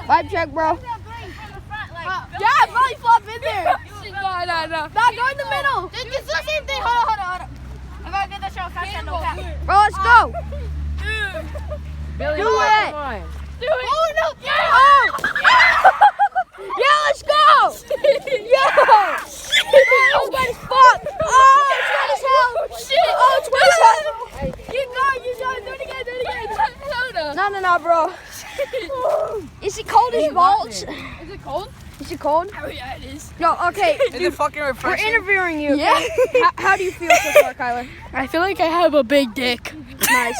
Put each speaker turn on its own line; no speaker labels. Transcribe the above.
Vibe check, bro.
Yeah, belly flop in there.
No.
Nah, go in the middle. It's the same thing. Hold on. I gotta get the show.
Bro, let's go.
Billy,
Do
come
it.
on.
Oh, no.
Oh! Yeah, let's go! Yo! That was wet as fuck! Oh, it's wet as hell!
Shit.
Oh, it's wet as hell!
Keep going. Do it again.
No, bro. Is it cold as balls?
Is it cold?
Is it cold?
Oh, yeah, it is.
Yo, okay.
Is it fucking
We're
refreshing?
interviewing you. Okay?
Yeah.
How do you feel so far, Kyler?
I feel like I have a big dick.
Nice.